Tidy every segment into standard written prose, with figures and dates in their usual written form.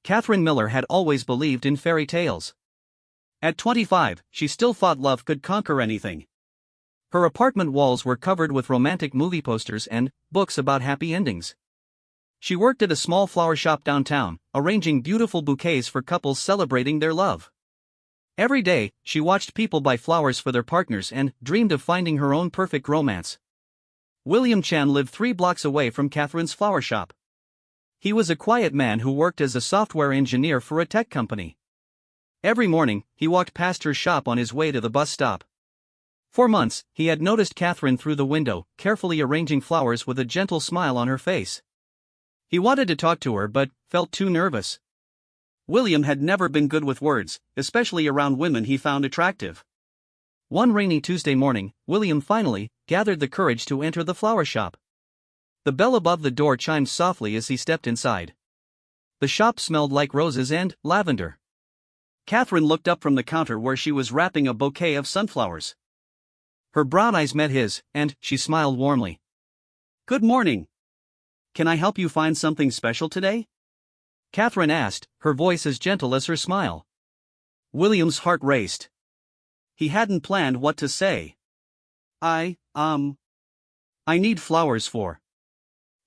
Catherine Miller had always believed in fairy tales. At 25, she still thought love could conquer anything. Her apartment walls were covered with romantic movie posters and books about happy endings. She worked at a small flower shop downtown, arranging beautiful bouquets for couples celebrating their love. Every day, she watched people buy flowers for their partners and dreamed of finding her own perfect romance. William Chan lived 3 blocks away from Catherine's flower shop. He was a quiet man who worked as a software engineer for a tech company. Every morning, he walked past her shop on his way to the bus stop. For months, he had noticed Catherine through the window, carefully arranging flowers with a gentle smile on her face. He wanted to talk to her but felt too nervous. William had never been good with words, especially around women he found attractive. One rainy Tuesday morning, William finally gathered the courage to enter the flower shop. The bell above the door chimed softly as he stepped inside. The shop smelled like roses and lavender. Catherine looked up from the counter where she was wrapping a bouquet of sunflowers. Her brown eyes met his, and she smiled warmly. "Good morning. Can I help you find something special today?" Catherine asked, her voice as gentle as her smile. William's heart raced. He hadn't planned what to say. I need flowers for.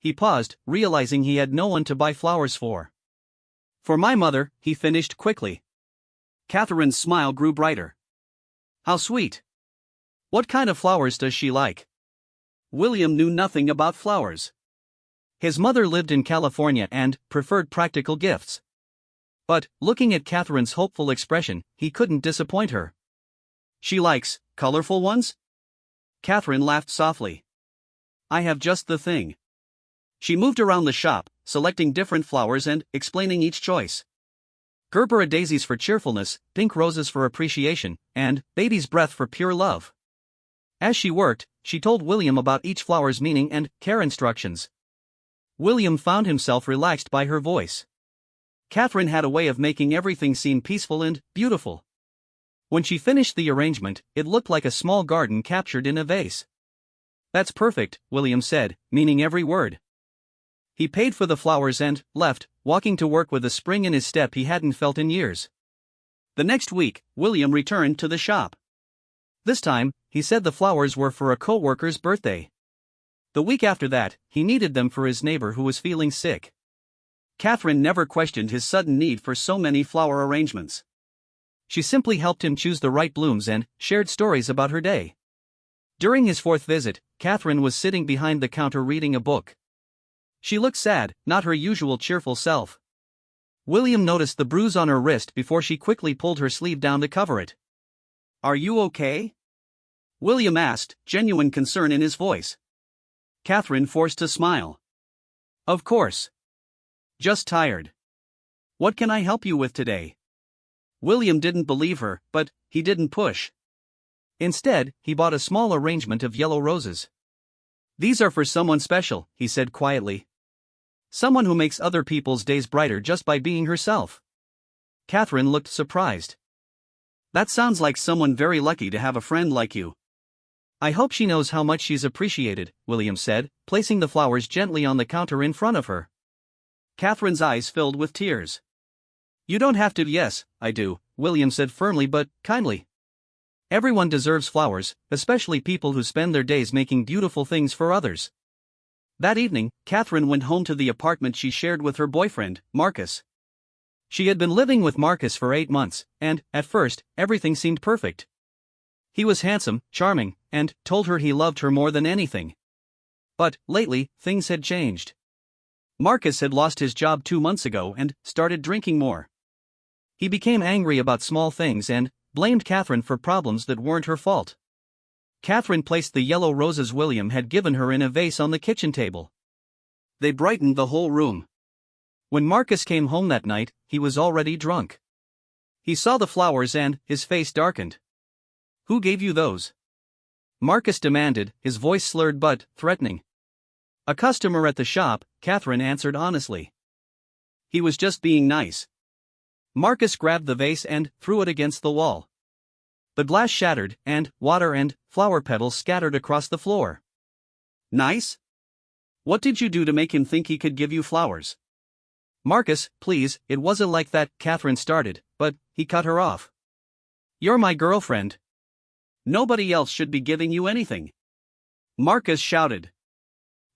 He paused, realizing he had no one to buy flowers for. "For my mother," he finished quickly. Catherine's smile grew brighter. "How sweet. What kind of flowers does she like?" William knew nothing about flowers. His mother lived in California and preferred practical gifts. But, looking at Catherine's hopeful expression, he couldn't disappoint her. "She likes colorful ones?" Catherine laughed softly. "I have just the thing." She moved around the shop, selecting different flowers and explaining each choice. Gerbera daisies for cheerfulness, pink roses for appreciation, and baby's breath for pure love. As she worked, she told William about each flower's meaning and care instructions. William found himself relaxed by her voice. Catherine had a way of making everything seem peaceful and beautiful. When she finished the arrangement, it looked like a small garden captured in a vase. "That's perfect," William said, meaning every word. He paid for the flowers and left, walking to work with a spring in his step he hadn't felt in years. The next week, William returned to the shop. This time, he said the flowers were for a co-worker's birthday. The week after that, he needed them for his neighbor who was feeling sick. Catherine never questioned his sudden need for so many flower arrangements. She simply helped him choose the right blooms and shared stories about her day. During his 4th visit, Catherine was sitting behind the counter reading a book. She looked sad, not her usual cheerful self. William noticed the bruise on her wrist before she quickly pulled her sleeve down to cover it. "Are you okay?" William asked, genuine concern in his voice. Catherine forced a smile. "Of course. Just tired. What can I help you with today?" William didn't believe her, but he didn't push. Instead, he bought a small arrangement of yellow roses. "These are for someone special," he said quietly. "Someone who makes other people's days brighter just by being herself." Catherine looked surprised. "That sounds like someone very lucky to have a friend like you." "I hope she knows how much she's appreciated," William said, placing the flowers gently on the counter in front of her. Catherine's eyes filled with tears. "You don't have to." "Yes, I do," William said firmly but kindly. "Everyone deserves flowers, especially people who spend their days making beautiful things for others." That evening, Catherine went home to the apartment she shared with her boyfriend, Marcus. She had been living with Marcus for 8 months, and, at first, everything seemed perfect. He was handsome, charming, and told her he loved her more than anything. But, lately, things had changed. Marcus had lost his job 2 months ago and started drinking more. He became angry about small things and blamed Catherine for problems that weren't her fault. Catherine placed the yellow roses William had given her in a vase on the kitchen table. They brightened the whole room. When Marcus came home that night, he was already drunk. He saw the flowers and his face darkened. "Who gave you those?" Marcus demanded, his voice slurred but threatening. "A customer at the shop," Catherine answered honestly. "He was just being nice." Marcus grabbed the vase and threw it against the wall. The glass shattered, and water and flower petals scattered across the floor. "Nice? What did you do to make him think he could give you flowers?" Marcus, please, it wasn't like that, Catherine started, but he cut her off. You're my girlfriend. Nobody else should be giving you anything. Marcus shouted.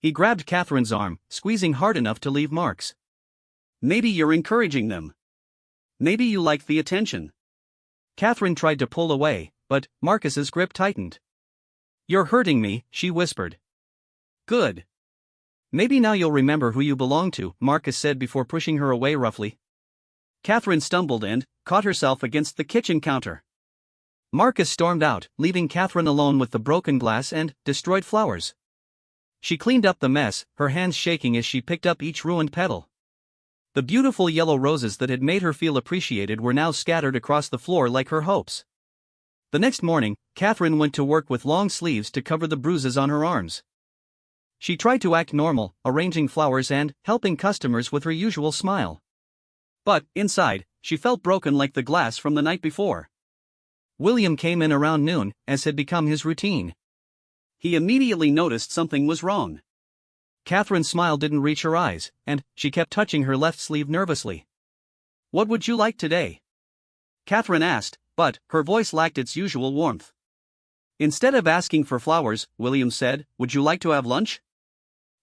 He grabbed Catherine's arm, squeezing hard enough to leave marks. Maybe you're encouraging them. Maybe you like the attention. Catherine tried to pull away, but Marcus's grip tightened. You're hurting me, she whispered. Good. Maybe now you'll remember who you belong to, Marcus said before pushing her away roughly. Catherine stumbled and caught herself against the kitchen counter. Marcus stormed out, leaving Catherine alone with the broken glass and destroyed flowers. She cleaned up the mess, her hands shaking as she picked up each ruined petal. The beautiful yellow roses that had made her feel appreciated were now scattered across the floor like her hopes. The next morning, Catherine went to work with long sleeves to cover the bruises on her arms. She tried to act normal, arranging flowers and helping customers with her usual smile. But, inside, she felt broken like the glass from the night before. William came in around noon, as had become his routine. He immediately noticed something was wrong. Catherine's smile didn't reach her eyes, and she kept touching her left sleeve nervously. What would you like today? Catherine asked, but her voice lacked its usual warmth. Instead of asking for flowers, William said, would you like to have lunch?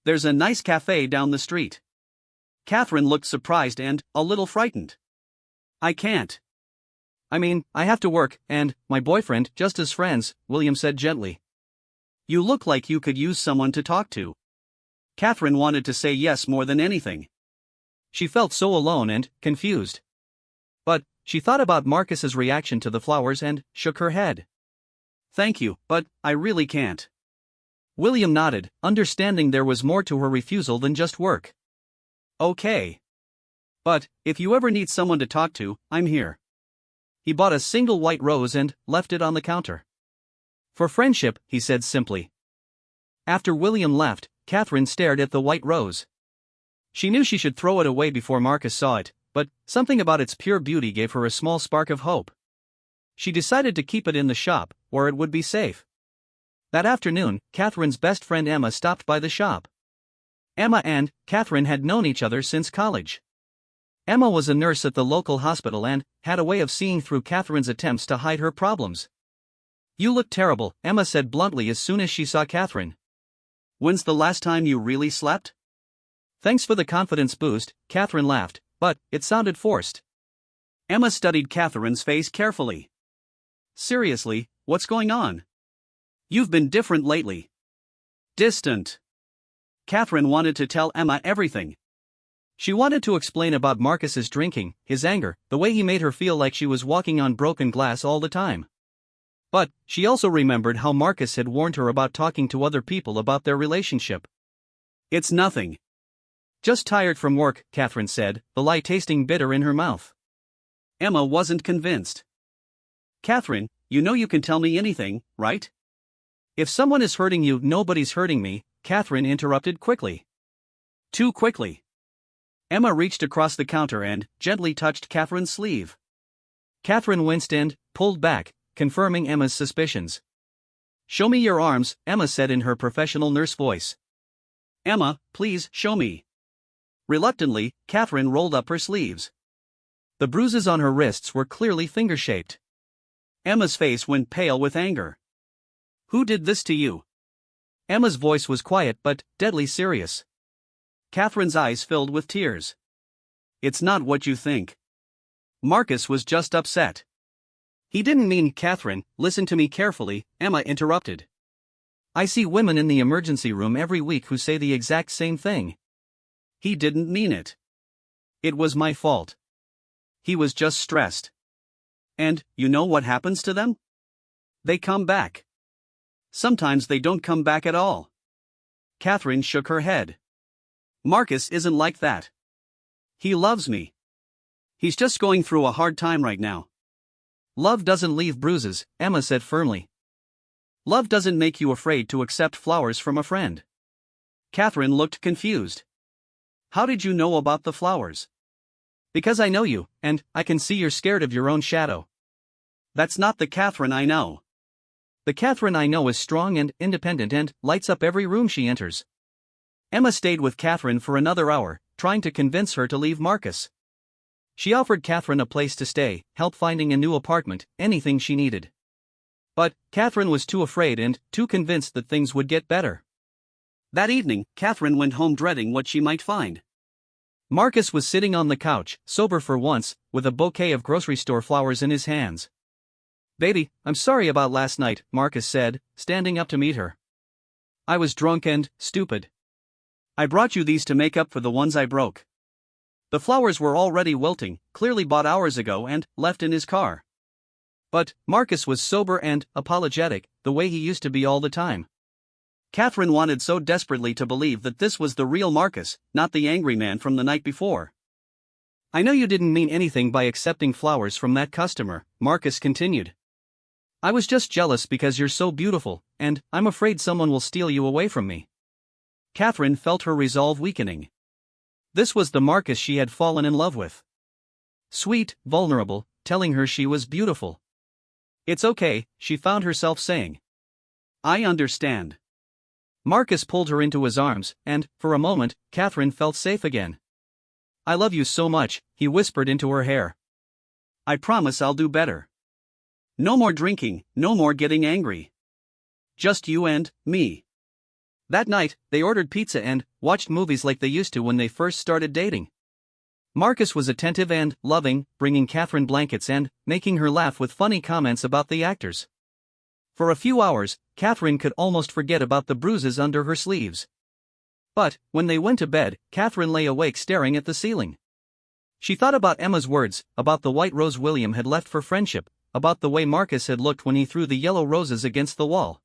There's a nice cafe down the street. Catherine looked surprised and a little frightened. I can't. I have to work, and my boyfriend, just as friends, William said gently. You look like you could use someone to talk to. Catherine wanted to say yes more than anything. She felt so alone and confused. But she thought about Marcus's reaction to the flowers and shook her head. Thank you, but I really can't. William nodded, understanding there was more to her refusal than just work. Okay. But if you ever need someone to talk to, I'm here. He bought a single white rose and left it on the counter. For friendship, he said simply. After William left, Catherine stared at the white rose. She knew she should throw it away before Marcus saw it, but something about its pure beauty gave her a small spark of hope. She decided to keep it in the shop, where it would be safe. That afternoon, Catherine's best friend Emma stopped by the shop. Emma and Catherine had known each other since college. Emma was a nurse at the local hospital and had a way of seeing through Catherine's attempts to hide her problems. You look terrible, Emma said bluntly as soon as she saw Catherine. When's the last time you really slept? Thanks for the confidence boost, Catherine laughed, but it sounded forced. Emma studied Catherine's face carefully. Seriously, what's going on? You've been different lately. Distant. Catherine wanted to tell Emma everything. She wanted to explain about Marcus's drinking, his anger, the way he made her feel like she was walking on broken glass all the time. But she also remembered how Marcus had warned her about talking to other people about their relationship. It's nothing. Just tired from work, Catherine said, the lie tasting bitter in her mouth. Emma wasn't convinced. Catherine, you know you can tell me anything, right? If someone is hurting you, nobody's hurting me, Catherine interrupted quickly. Too quickly. Emma reached across the counter and gently touched Catherine's sleeve. Catherine winced and pulled back, confirming Emma's suspicions. Show me your arms, Emma said in her professional nurse voice. Emma, please, show me. Reluctantly, Catherine rolled up her sleeves. The bruises on her wrists were clearly finger-shaped. Emma's face went pale with anger. Who did this to you? Emma's voice was quiet but deadly serious. Catherine's eyes filled with tears. It's not what you think. Marcus was just upset. He didn't mean, Catherine, listen to me carefully, Emma interrupted. I see women in the emergency room every week who say the exact same thing. He didn't mean it. It was my fault. He was just stressed. And, you know what happens to them? They come back. Sometimes they don't come back at all. Catherine shook her head. Marcus isn't like that. He loves me. He's just going through a hard time right now. Love doesn't leave bruises, Emma said firmly. Love doesn't make you afraid to accept flowers from a friend. Catherine looked confused. How did you know about the flowers? Because I know you, and I can see you're scared of your own shadow. That's not the Catherine I know. The Catherine I know is strong and independent and lights up every room she enters. Emma stayed with Catherine for another hour, trying to convince her to leave Marcus. She offered Catherine a place to stay, help finding a new apartment, anything she needed. But Catherine was too afraid and too convinced that things would get better. That evening, Catherine went home dreading what she might find. Marcus was sitting on the couch, sober for once, with a bouquet of grocery store flowers in his hands. "Baby, I'm sorry about last night," Marcus said, standing up to meet her. "I was drunk and stupid. I brought you these to make up for the ones I broke." The flowers were already wilting, clearly bought hours ago and left in his car. But Marcus was sober and apologetic, the way he used to be all the time. Catherine wanted so desperately to believe that this was the real Marcus, not the angry man from the night before. "I know you didn't mean anything by accepting flowers from that customer," Marcus continued. "I was just jealous because you're so beautiful, and I'm afraid someone will steal you away from me." Catherine felt her resolve weakening. This was the Marcus she had fallen in love with. Sweet, vulnerable, telling her she was beautiful. "It's okay," she found herself saying. "I understand." Marcus pulled her into his arms, and, for a moment, Catherine felt safe again. "I love you so much," he whispered into her hair. "I promise I'll do better. No more drinking, no more getting angry. Just you and me." That night, they ordered pizza and watched movies like they used to when they first started dating. Marcus was attentive and loving, bringing Catherine blankets and making her laugh with funny comments about the actors. For a few hours, Catherine could almost forget about the bruises under her sleeves. But, when they went to bed, Catherine lay awake staring at the ceiling. She thought about Emma's words, about the white rose William had left for friendship, about the way Marcus had looked when he threw the yellow roses against the wall.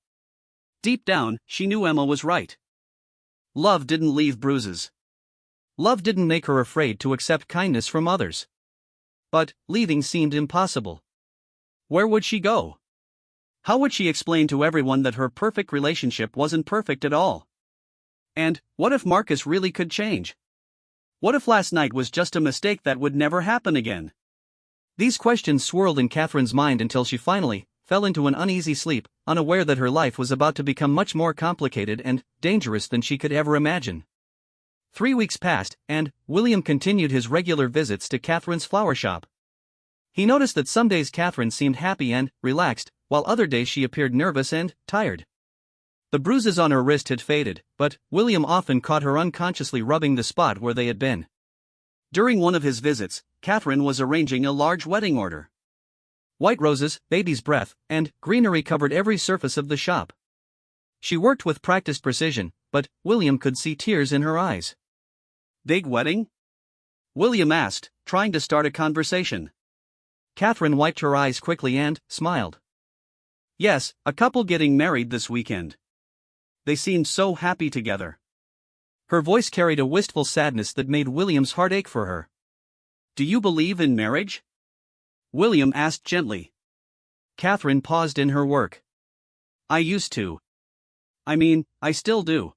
Deep down, she knew Emma was right. Love didn't leave bruises. Love didn't make her afraid to accept kindness from others. But leaving seemed impossible. Where would she go? How would she explain to everyone that her perfect relationship wasn't perfect at all? And what if Marcus really could change? What if last night was just a mistake that would never happen again? These questions swirled in Catherine's mind until she finally fell into an uneasy sleep, unaware that her life was about to become much more complicated and dangerous than she could ever imagine. 3 weeks passed, and William continued his regular visits to Catherine's flower shop. He noticed that some days Catherine seemed happy and relaxed, while other days she appeared nervous and tired. The bruises on her wrist had faded, but William often caught her unconsciously rubbing the spot where they had been. During one of his visits, Catherine was arranging a large wedding order. White roses, baby's breath, and greenery covered every surface of the shop. She worked with practiced precision, but William could see tears in her eyes. "Big wedding?" William asked, trying to start a conversation. Catherine wiped her eyes quickly and smiled. "Yes, a couple getting married this weekend. They seemed so happy together." Her voice carried a wistful sadness that made William's heart ache for her. "Do you believe in marriage?" William asked gently. Catherine paused in her work. "I used to. I still do.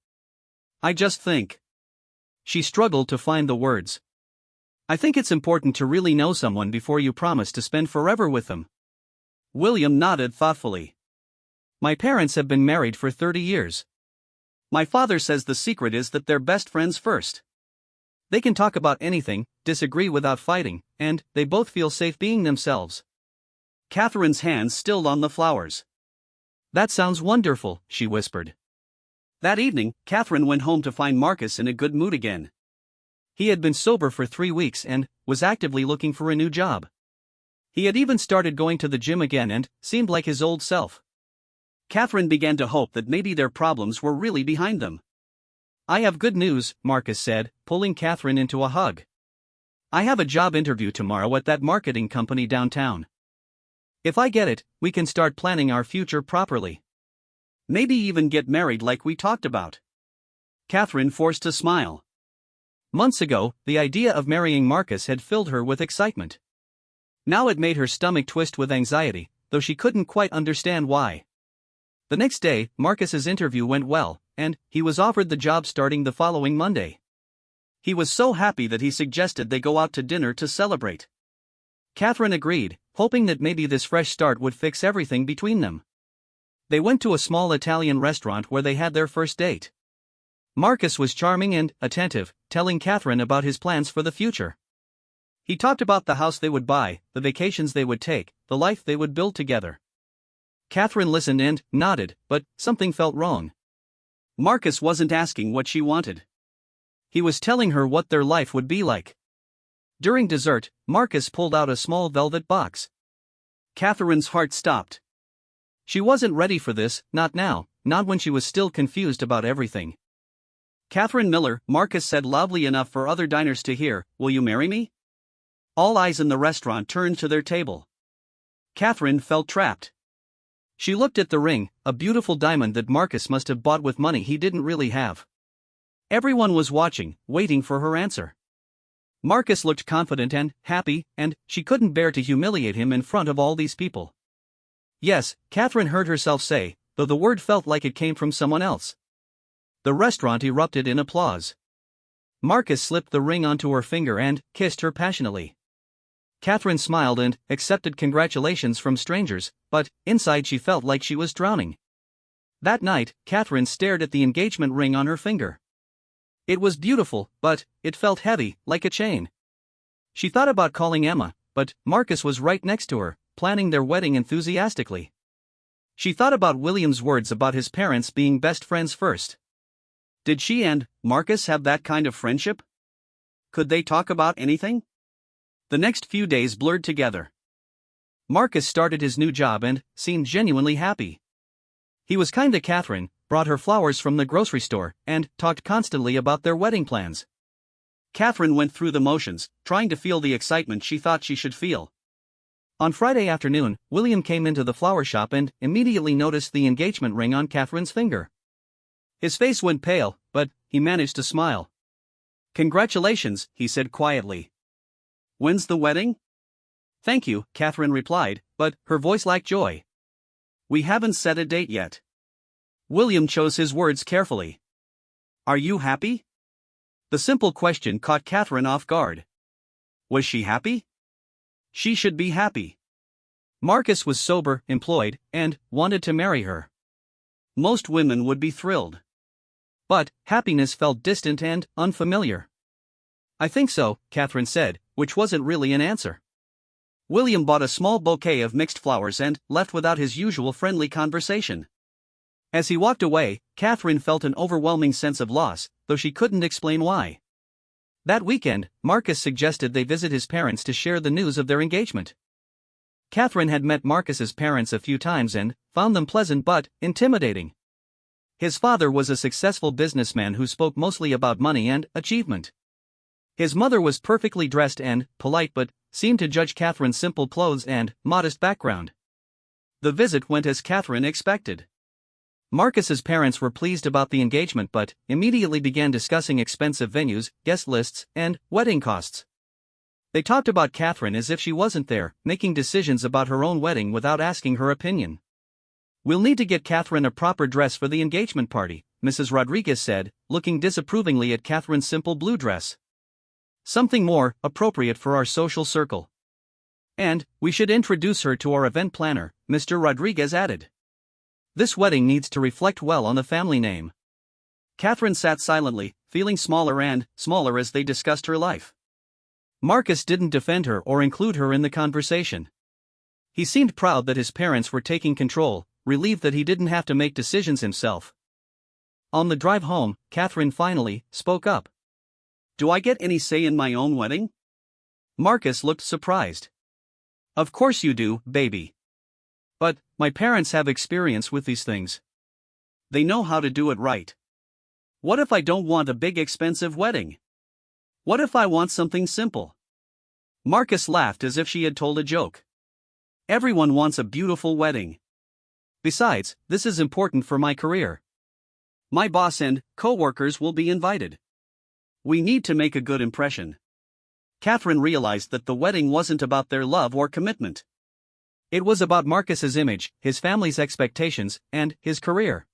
I just think." She struggled to find the words. "I think it's important to really know someone before you promise to spend forever with them." William nodded thoughtfully. "My parents have been married for 30 years. My father says the secret is that they're best friends first. They can talk about anything, disagree without fighting, and they both feel safe being themselves." Catherine's hands stilled on the flowers. "That sounds wonderful," she whispered. That evening, Catherine went home to find Marcus in a good mood again. He had been sober for 3 weeks and was actively looking for a new job. He had even started going to the gym again and seemed like his old self. Catherine began to hope that maybe their problems were really behind them. "I have good news," Marcus said, pulling Catherine into a hug. "I have a job interview tomorrow at that marketing company downtown. If I get it, we can start planning our future properly. Maybe even get married like we talked about." Catherine forced a smile. Months ago, the idea of marrying Marcus had filled her with excitement. Now it made her stomach twist with anxiety, though she couldn't quite understand why. The next day, Marcus's interview went well, and he was offered the job starting the following Monday. He was so happy that he suggested they go out to dinner to celebrate. Catherine agreed, hoping that maybe this fresh start would fix everything between them. They went to a small Italian restaurant where they had their first date. Marcus was charming and attentive, telling Catherine about his plans for the future. He talked about the house they would buy, the vacations they would take, the life they would build together. Catherine listened and nodded, but something felt wrong. Marcus wasn't asking what she wanted. He was telling her what their life would be like. During dessert, Marcus pulled out a small velvet box. Catherine's heart stopped. She wasn't ready for this, not now, not when she was still confused about everything. "Catherine Miller," Marcus said loudly enough for other diners to hear, "will you marry me?" All eyes in the restaurant turned to their table. Catherine felt trapped. She looked at the ring, a beautiful diamond that Marcus must have bought with money he didn't really have. Everyone was watching, waiting for her answer. Marcus looked confident and happy, and she couldn't bear to humiliate him in front of all these people. "Yes," Catherine heard herself say, though the word felt like it came from someone else. The restaurant erupted in applause. Marcus slipped the ring onto her finger and kissed her passionately. Catherine smiled and accepted congratulations from strangers, but inside she felt like she was drowning. That night, Catherine stared at the engagement ring on her finger. It was beautiful, but it felt heavy, like a chain. She thought about calling Emma, but Marcus was right next to her, planning their wedding enthusiastically. She thought about William's words about his parents being best friends first. Did she and Marcus have that kind of friendship? Could they talk about anything? The next few days blurred together. Marcus started his new job and seemed genuinely happy. He was kind to Catherine, brought her flowers from the grocery store, and talked constantly about their wedding plans. Catherine went through the motions, trying to feel the excitement she thought she should feel. On Friday afternoon, William came into the flower shop and immediately noticed the engagement ring on Catherine's finger. His face went pale, but he managed to smile. "Congratulations," he said quietly. "When's the wedding?" "Thank you," Catherine replied, but her voice lacked joy. "We haven't set a date yet." William chose his words carefully. "Are you happy?" The simple question caught Catherine off guard. Was she happy? She should be happy. Marcus was sober, employed, and wanted to marry her. Most women would be thrilled. But happiness felt distant and unfamiliar. "I think so," Catherine said, which wasn't really an answer. William bought a small bouquet of mixed flowers and left without his usual friendly conversation. As he walked away, Catherine felt an overwhelming sense of loss, though she couldn't explain why. That weekend, Marcus suggested they visit his parents to share the news of their engagement. Catherine had met Marcus's parents a few times and found them pleasant but intimidating. His father was a successful businessman who spoke mostly about money and achievement. His mother was perfectly dressed and polite but seemed to judge Catherine's simple clothes and modest background. The visit went as Catherine expected. Marcus's parents were pleased about the engagement but immediately began discussing expensive venues, guest lists, and wedding costs. They talked about Catherine as if she wasn't there, making decisions about her own wedding without asking her opinion. "We'll need to get Catherine a proper dress for the engagement party," Mrs. Rodriguez said, looking disapprovingly at Catherine's simple blue dress. "Something more appropriate for our social circle. And we should introduce her to our event planner," Mr. Rodriguez added. "This wedding needs to reflect well on the family name." Catherine sat silently, feeling smaller and smaller as they discussed her life. Marcus didn't defend her or include her in the conversation. He seemed proud that his parents were taking control, relieved that he didn't have to make decisions himself. On the drive home, Catherine finally spoke up. "Do I get any say in my own wedding?" Marcus looked surprised. "Of course you do, baby. But my parents have experience with these things. They know how to do it right. What if I don't want a big expensive wedding? What if I want something simple?" Marcus laughed as if she had told a joke. "Everyone wants a beautiful wedding. Besides, this is important for my career. My boss and co-workers will be invited. We need to make a good impression." Catherine realized that the wedding wasn't about their love or commitment. It was about Marcus's image, his family's expectations, and his career.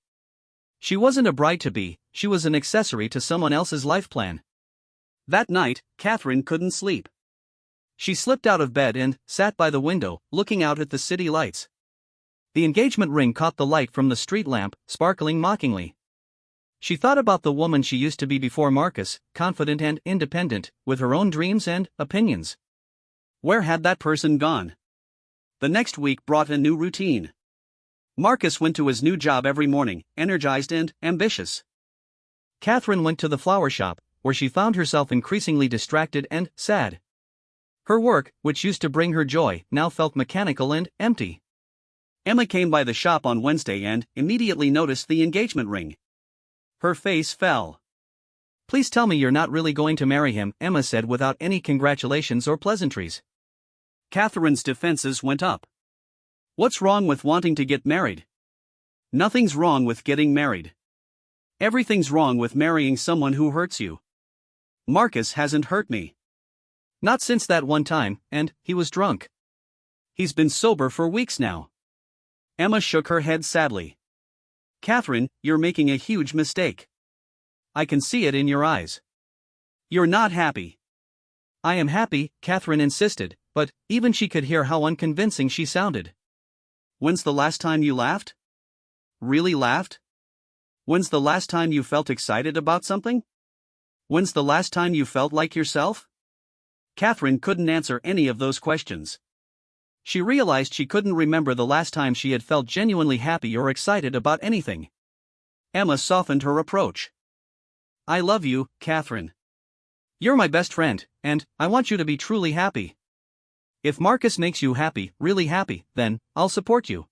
She wasn't a bride-to-be, she was an accessory to someone else's life plan. That night, Catherine couldn't sleep. She slipped out of bed and sat by the window, looking out at the city lights. The engagement ring caught the light from the street lamp, sparkling mockingly. She thought about the woman she used to be before Marcus, confident and independent, with her own dreams and opinions. Where had that person gone? The next week brought a new routine. Marcus went to his new job every morning, energized and ambitious. Catherine went to the flower shop, where she found herself increasingly distracted and sad. Her work, which used to bring her joy, now felt mechanical and empty. Emma came by the shop on Wednesday and immediately noticed the engagement ring. Her face fell. "Please tell me you're not really going to marry him," Emma said without any congratulations or pleasantries. Catherine's defenses went up. "What's wrong with wanting to get married?" "Nothing's wrong with getting married. Everything's wrong with marrying someone who hurts you." "Marcus hasn't hurt me." "Not since that one time, and he was drunk. He's been sober for weeks now." Emma shook her head sadly. "Catherine, you're making a huge mistake. I can see it in your eyes. You're not happy." "I am happy," Catherine insisted, but even she could hear how unconvincing she sounded. "When's the last time you laughed? Really laughed? When's the last time you felt excited about something? When's the last time you felt like yourself?" Catherine couldn't answer any of those questions. She realized she couldn't remember the last time she had felt genuinely happy or excited about anything. Emma softened her approach. "I love you, Catherine. You're my best friend, and I want you to be truly happy. If Marcus makes you happy, really happy, then I'll support you.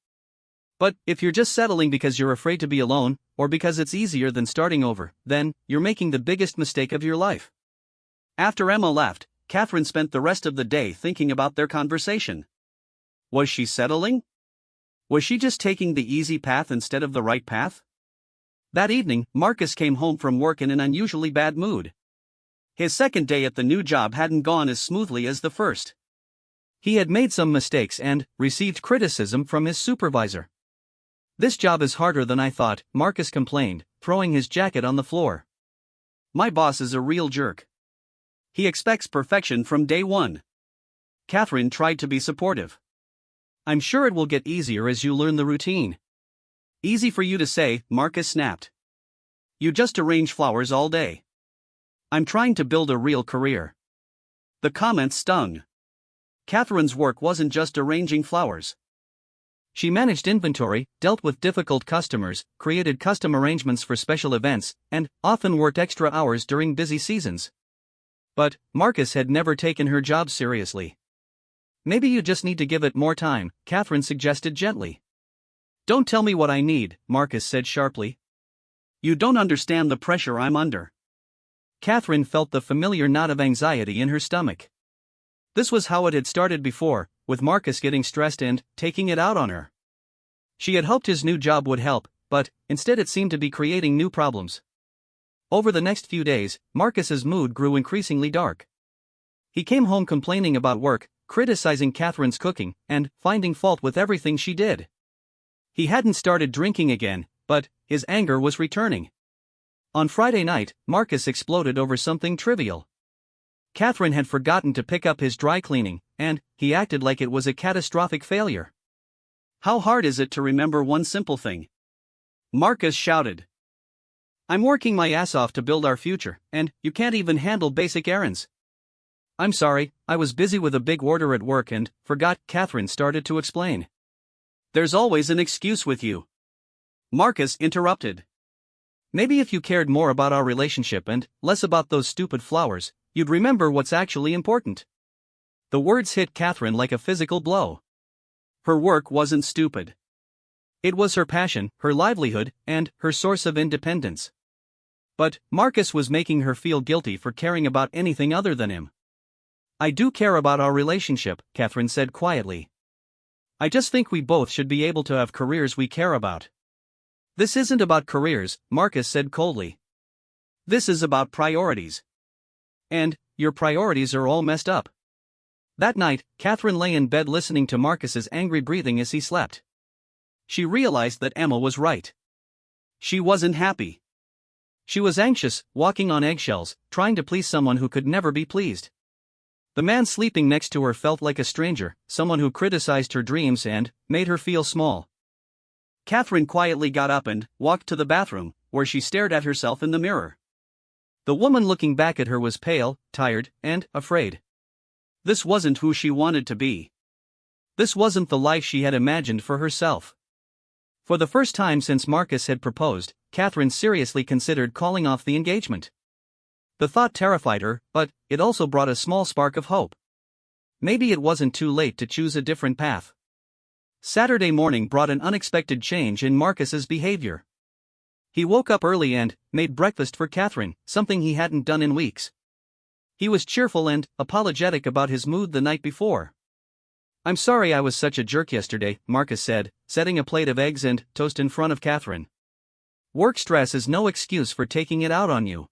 But if you're just settling because you're afraid to be alone, or because it's easier than starting over, then you're making the biggest mistake of your life." After Emma left, Catherine spent the rest of the day thinking about their conversation. Was she settling? Was she just taking the easy path instead of the right path? That evening, Marcus came home from work in an unusually bad mood. His second day at the new job hadn't gone as smoothly as the first. He had made some mistakes and received criticism from his supervisor. "This job is harder than I thought," Marcus complained, throwing his jacket on the floor. "My boss is a real jerk. He expects perfection from day one." Catherine tried to be supportive. "I'm sure it will get easier as you learn the routine." "Easy for you to say," Marcus snapped. "You just arrange flowers all day." "I'm trying to build a real career." The comment stung. Catherine's work wasn't just arranging flowers. She managed inventory, dealt with difficult customers, created custom arrangements for special events, and often worked extra hours during busy seasons. But Marcus had never taken her job seriously. "Maybe you just need to give it more time," Catherine suggested gently. "Don't tell me what I need," Marcus said sharply. "You don't understand the pressure I'm under." Catherine felt the familiar knot of anxiety in her stomach. This was how it had started before, with Marcus getting stressed and taking it out on her. She had hoped his new job would help, but instead it seemed to be creating new problems. Over the next few days, Marcus's mood grew increasingly dark. He came home complaining about work, criticizing Catherine's cooking, and finding fault with everything she did. He hadn't started drinking again, but his anger was returning. On Friday night, Marcus exploded over something trivial. Catherine had forgotten to pick up his dry cleaning, and he acted like it was a catastrophic failure. "How hard is it to remember one simple thing?" Marcus shouted. "I'm working my ass off to build our future, and you can't even handle basic errands." "I'm sorry, I was busy with a big order at work and forgot," Catherine started to explain. "There's always an excuse with you," Marcus interrupted. "Maybe if you cared more about our relationship and less about those stupid flowers, you'd remember what's actually important." The words hit Catherine like a physical blow. Her work wasn't stupid. It was her passion, her livelihood, and her source of independence. But Marcus was making her feel guilty for caring about anything other than him. "I do care about our relationship," Catherine said quietly. "I just think we both should be able to have careers we care about." "This isn't about careers," Marcus said coldly. "This is about priorities. And your priorities are all messed up." That night, Catherine lay in bed listening to Marcus's angry breathing as he slept. She realized that Emma was right. She wasn't happy. She was anxious, walking on eggshells, trying to please someone who could never be pleased. The man sleeping next to her felt like a stranger, someone who criticized her dreams and made her feel small. Catherine quietly got up and walked to the bathroom, where she stared at herself in the mirror. The woman looking back at her was pale, tired, and afraid. This wasn't who she wanted to be. This wasn't the life she had imagined for herself. For the first time since Marcus had proposed, Catherine seriously considered calling off the engagement. The thought terrified her, but it also brought a small spark of hope. Maybe it wasn't too late to choose a different path. Saturday morning brought an unexpected change in Marcus's behavior. He woke up early and made breakfast for Catherine, something he hadn't done in weeks. He was cheerful and apologetic about his mood the night before. "I'm sorry I was such a jerk yesterday," Marcus said, setting a plate of eggs and toast in front of Catherine. "Work stress is no excuse for taking it out on you."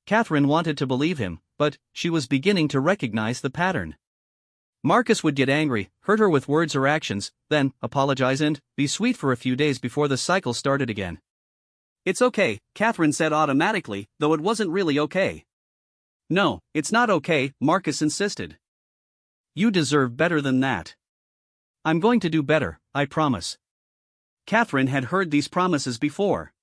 Catherine wanted to believe him, but she was beginning to recognize the pattern. Marcus would get angry, hurt her with words or actions, then apologize and be sweet for a few days before the cycle started again. "It's okay," Catherine said automatically, though it wasn't really okay. "No, it's not okay," Marcus insisted. "You deserve better than that." "I'm going to do better, I promise." Catherine had heard these promises before.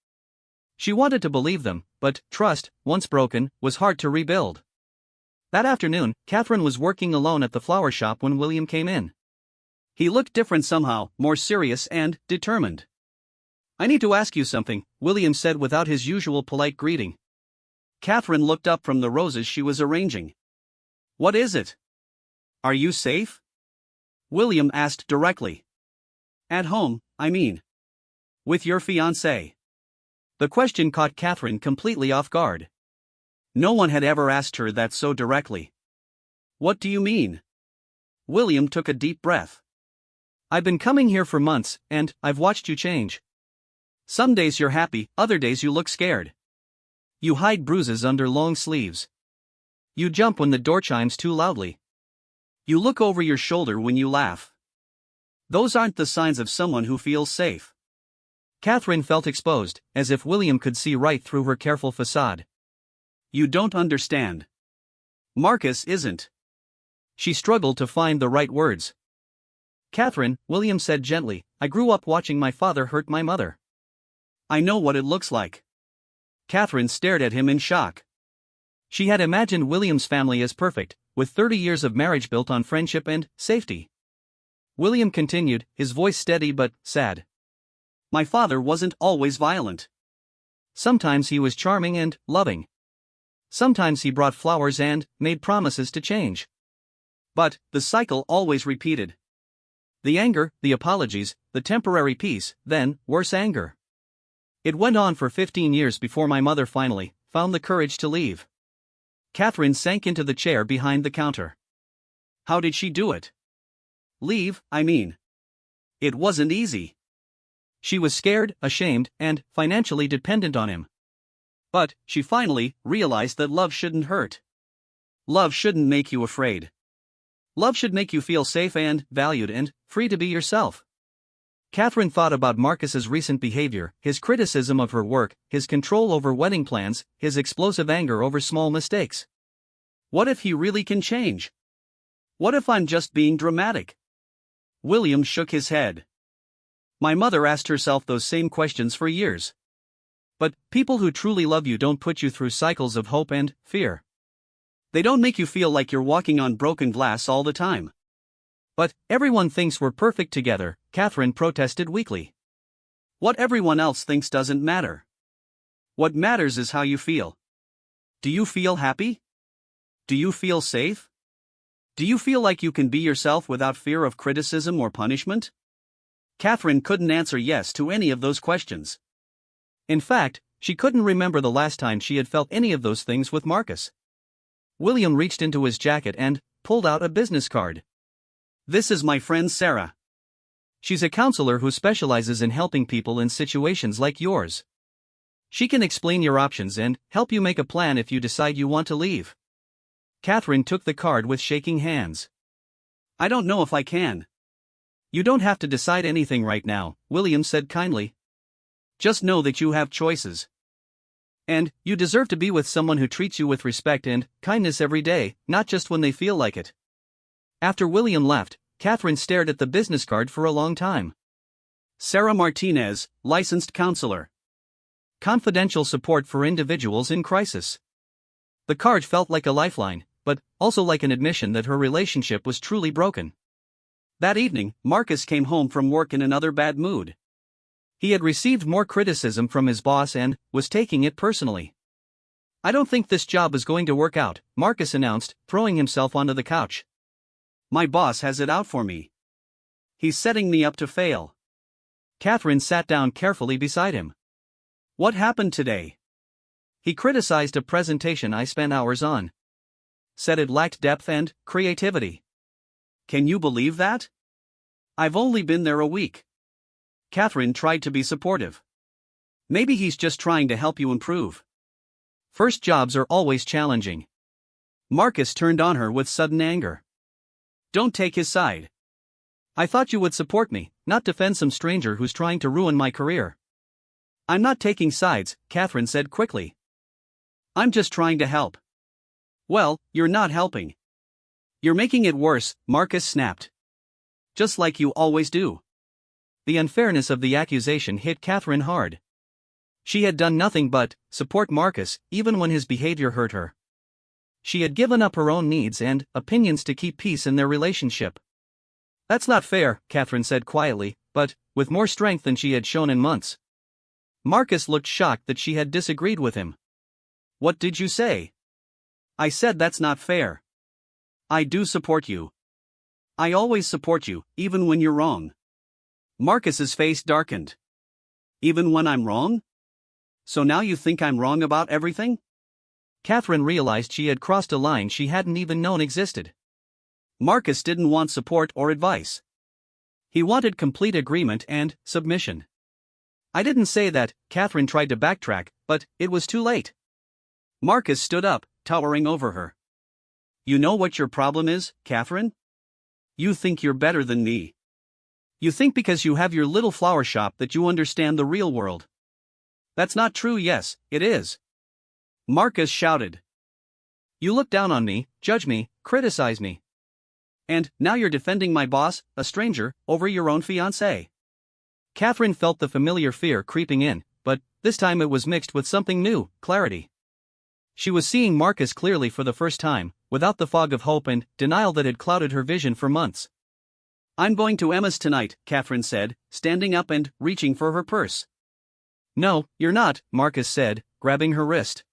She wanted to believe them, but trust, once broken, was hard to rebuild. That afternoon, Catherine was working alone at the flower shop when William came in. He looked different somehow, more serious and determined. "I need to ask you something," William said without his usual polite greeting. Catherine looked up from the roses she was arranging. "What is it?" "Are you safe?" William asked directly. "At home, I mean. With your fiancé?" The question caught Catherine completely off guard. No one had ever asked her that so directly. "What do you mean?" William took a deep breath. "I've been coming here for months, and I've watched you change. Some days you're happy, other days you look scared. You hide bruises under long sleeves. You jump when the door chimes too loudly. You look over your shoulder when you laugh. Those aren't the signs of someone who feels safe." Catherine felt exposed, as if William could see right through her careful facade. "You don't understand. Marcus isn't." She struggled to find the right words. "Catherine," William said gently, "I grew up watching my father hurt my mother. I know what it looks like." Catherine stared at him in shock. She had imagined William's family as perfect, with 30 years of marriage built on friendship and safety. William continued, his voice steady but sad. "My father wasn't always violent. Sometimes he was charming and loving. Sometimes he brought flowers and made promises to change. But the cycle always repeated. The anger, the apologies, the temporary peace, then worse anger. It went on for 15 years before my mother finally found the courage to leave." Catherine sank into the chair behind the counter. "How did she do it?" "Leave, I mean. It wasn't easy. She was scared, ashamed, and financially dependent on him. But she finally realized that love shouldn't hurt. Love shouldn't make you afraid. Love should make you feel safe and valued and free to be yourself." Catherine thought about Marcus's recent behavior, his criticism of her work, his control over wedding plans, his explosive anger over small mistakes. What if he really can change? What if I'm just being dramatic? William shook his head. "My mother asked herself those same questions for years. But people who truly love you don't put you through cycles of hope and fear. They don't make you feel like you're walking on broken glass all the time." "But everyone thinks we're perfect together," Catherine protested weakly. "What everyone else thinks doesn't matter. What matters is how you feel. Do you feel happy? Do you feel safe? Do you feel like you can be yourself without fear of criticism or punishment?" Catherine couldn't answer yes to any of those questions. In fact, she couldn't remember the last time she had felt any of those things with Marcus. William reached into his jacket and pulled out a business card. "This is my friend Sarah. She's a counselor who specializes in helping people in situations like yours. She can explain your options and help you make a plan if you decide you want to leave." Catherine took the card with shaking hands. "I don't know if I can." "You don't have to decide anything right now," William said kindly. "Just know that you have choices. And you deserve to be with someone who treats you with respect and kindness every day, not just when they feel like it." After William left, Catherine stared at the business card for a long time. Sarah Martinez, licensed counselor. confidential support for individuals in crisis. The card felt like a lifeline, but also like an admission that her relationship was truly broken. That evening, Marcus came home from work in another bad mood. He had received more criticism from his boss and was taking it personally. "I don't think this job is going to work out," Marcus announced, throwing himself onto the couch. "My boss has it out for me. He's setting me up to fail." Catherine sat down carefully beside him. "What happened today?" "He criticized a presentation I spent hours on. Said it lacked depth and creativity." "Can you believe that? I've only been there a week." Catherine tried to be supportive. "Maybe he's just trying to help you improve. First jobs are always challenging." Marcus turned on her with sudden anger. "Don't take his side. I thought you would support me, not defend some stranger who's trying to ruin my career." "I'm not taking sides," Catherine said quickly. "I'm just trying to help." "Well, you're not helping. You're making it worse," Marcus snapped. "Just like you always do." The unfairness of the accusation hit Catherine hard. She had done nothing but support Marcus, even when his behavior hurt her. She had given up her own needs and opinions to keep peace in their relationship. "That's not fair," Catherine said quietly, but with more strength than she had shown in months. Marcus looked shocked that she had disagreed with him. "What did you say?" "I said that's not fair. I do support you. I always support you, even when you're wrong." Marcus's face darkened. "Even when I'm wrong? So now you think I'm wrong about everything?" Catherine realized she had crossed a line she hadn't even known existed. Marcus didn't want support or advice. He wanted complete agreement and submission. "I didn't say that," Catherine tried to backtrack, but it was too late. Marcus stood up, towering over her. "You know what your problem is, Catherine? You think you're better than me. You think because you have your little flower shop that you understand the real world. That's not true." "Yes, it is," Marcus shouted. "You look down on me, judge me, criticize me. And now you're defending my boss, a stranger, over your own fiancé." Catherine felt the familiar fear creeping in, but this time it was mixed with something new, clarity. She was seeing Marcus clearly for the first time, without the fog of hope and denial that had clouded her vision for months. "I'm going to Emma's tonight," Catherine said, standing up and reaching for her purse. "No, you're not," Marcus said, grabbing her wrist.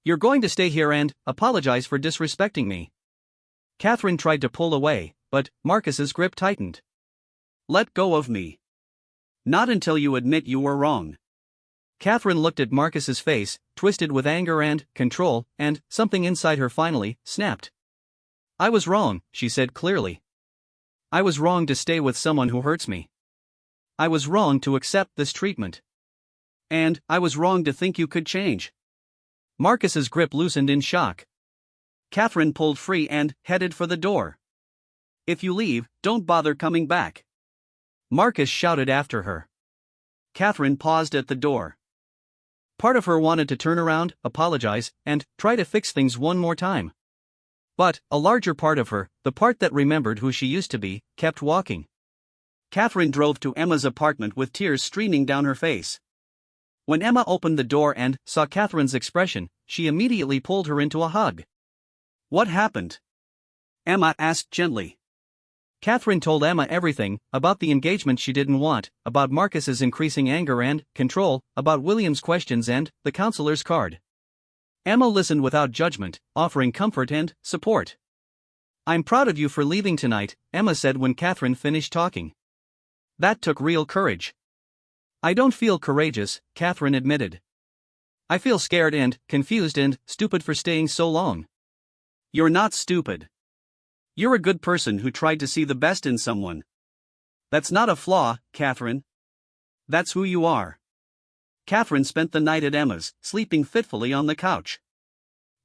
"You're going to stay here and apologize for disrespecting me." Catherine tried to pull away, but Marcus's grip tightened. "Let go of me. Not until you admit you were wrong." Catherine looked at Marcus's face, twisted with anger and control, and something inside her finally snapped. "I was wrong," she said clearly. "I was wrong to stay with someone who hurts me. I was wrong to accept this treatment. And I was wrong to think you could change." Marcus's grip loosened in shock. Catherine pulled free and headed for the door. "If you leave, don't bother coming back," Marcus shouted after her. Catherine paused at the door. Part of her wanted to turn around, apologize, and try to fix things one more time. But a larger part of her, the part that remembered who she used to be, kept walking. Catherine drove to Emma's apartment with tears streaming down her face. When Emma opened the door and saw Catherine's expression, she immediately pulled her into a hug. "What happened?" Emma asked gently. Catherine told Emma everything, about the engagement she didn't want, about Marcus's increasing anger and control, about William's questions and the counselor's card. Emma listened without judgment, offering comfort and support. "I'm proud of you for leaving tonight," Emma said when Catherine finished talking. "That took real courage." "I don't feel courageous," Catherine admitted. "I feel scared and confused and stupid for staying so long." "You're not stupid. You're a good person who tried to see the best in someone. That's not a flaw, Catherine. That's who you are." Catherine spent the night at Emma's, sleeping fitfully on the couch.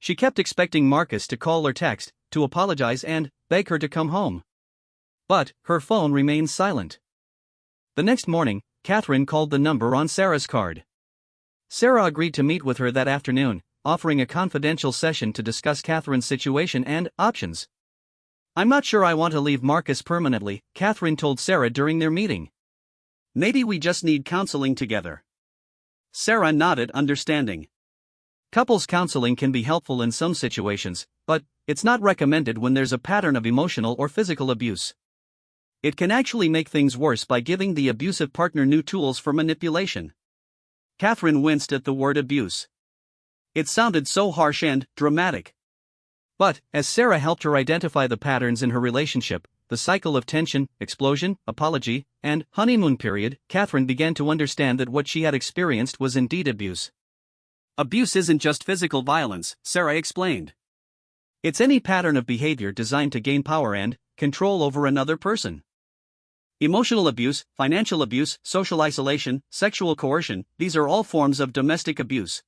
She kept expecting Marcus to call or text, to apologize and beg her to come home. But her phone remained silent. The next morning, Catherine called the number on Sarah's card. Sarah agreed to meet with her that afternoon, offering a confidential session to discuss Catherine's situation and options. "I'm not sure I want to leave Marcus permanently," Catherine told Sarah during their meeting. "Maybe we just need counseling together." Sarah nodded, understanding. Couples counseling can be helpful in some situations, but it's not recommended when there's a pattern of emotional or physical abuse. It can actually make things worse by giving the abusive partner new tools for manipulation. Catherine winced at the word abuse. It sounded so harsh and dramatic. But, as Sarah helped her identify the patterns in her relationship, the cycle of tension, explosion, apology, and honeymoon period, Catherine began to understand that what she had experienced was indeed abuse. Abuse isn't just physical violence, Sarah explained. It's any pattern of behavior designed to gain power and control over another person. Emotional abuse, financial abuse, social isolation, sexual coercion, these are all forms of domestic abuse.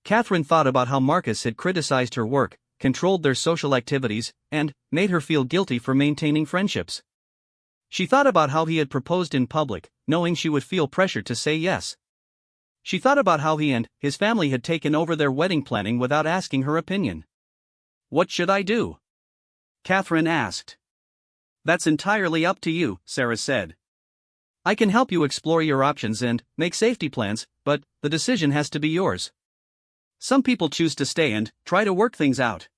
Catherine thought about how Marcus had criticized her work, controlled their social activities, and made her feel guilty for maintaining friendships. She thought about how he had proposed in public, knowing she would feel pressure to say yes. She thought about how he and his family had taken over their wedding planning without asking her opinion. "What should I do?" Catherine asked. "That's entirely up to you," Sarah said. "I can help you explore your options and make safety plans, but the decision has to be yours. Some people choose to stay and try to work things out.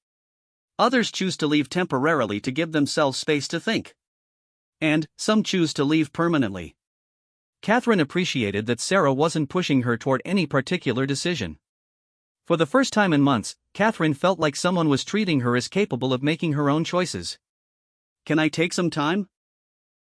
Others choose to leave temporarily to give themselves space to think. And some choose to leave permanently." Catherine appreciated that Sarah wasn't pushing her toward any particular decision. For the first time in months, Catherine felt like someone was treating her as capable of making her own choices. "Can I take some time?"